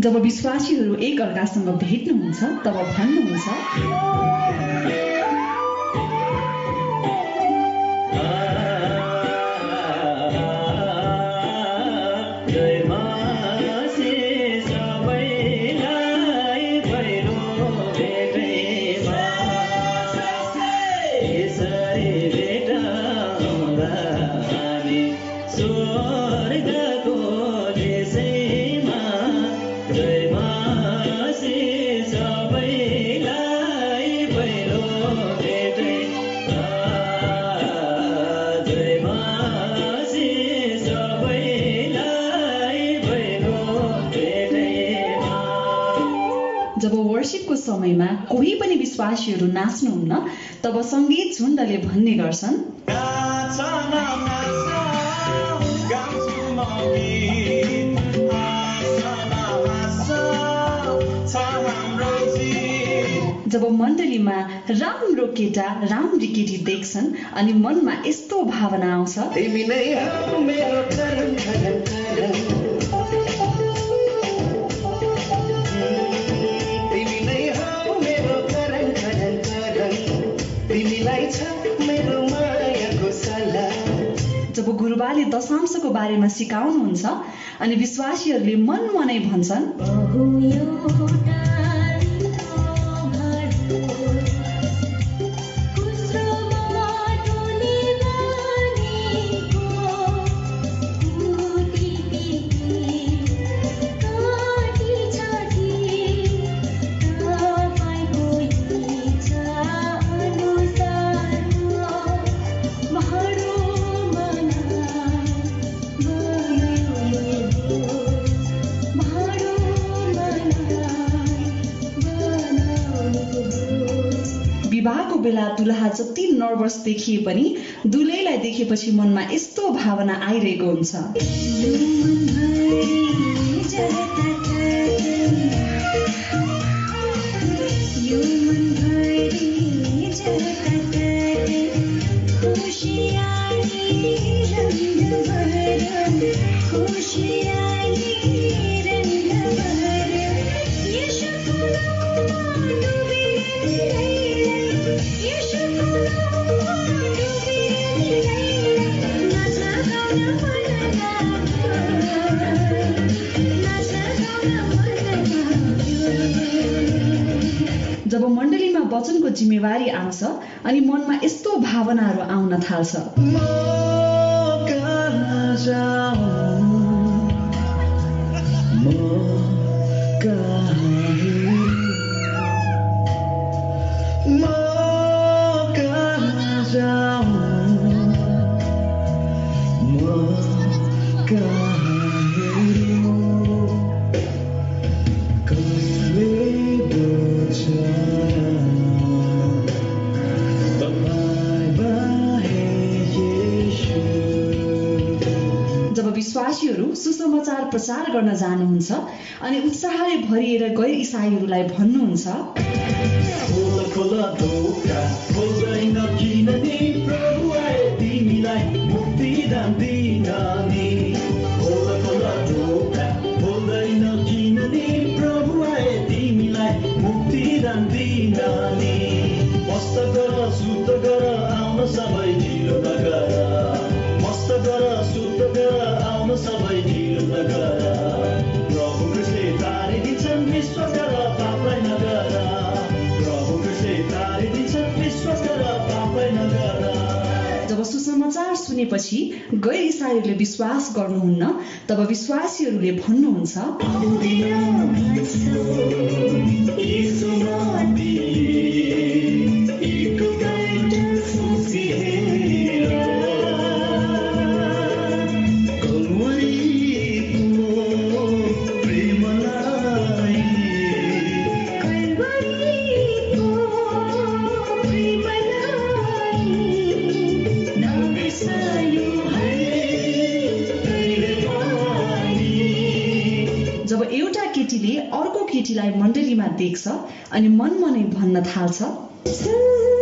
जब विश्वासीहरू एक अर्कासँग भेट्नुहुन्छ तब भन्नुहुन्छ जब वर्शिपको समयमा कोही पनि विश्वासीहरू नाच्नुहुन्न तब सङ्गीत झुन्डले भन्ने गर्छन् जब मण्डलीमा राम्रो केटा राम्री केटी देख्छन् अनि मनमा यस्तो भावना आउँछ जब गुरुबाले दशांशको बारेमा सिकाउनुहुन्छ अनि विश्वासीहरूले मनमनै भन्छन् विवाहको बेला दुलहा जति नर्भस देखिए पनि दुलैलाई देखेपछि मनमा यस्तो भावना आइरहेको हुन्छ जब मण्डलीमा वचनको जिम्मेवारी आउँछ अनि मनमा यस्तो भावनाहरू आउन थाल्छ विश्वासीहरू सुसमाचार प्रचार गर्न जानुहुन्छ अनि उत्साहले भरिएर गैर इसाईहरूलाई भन्नुहुन्छ सबै ढिलो नगर प्रभु कृष्णले तारिदिन्छन् विश्वास गर पापलाई नगर प्रभु कृष्णले तारिदिन्छन् विश्वास गर पापलाई नगर जब सुसमाचार सुनेपछि गैर इसाईहरूले विश्वास गर्नुहुन्न तब विश्वासीहरूले भन्नुहुन्छ जब एउटा केटीले अर्को केटीलाई मण्डलीमा देख्छ अनि मनमनै भन्न थाल्छ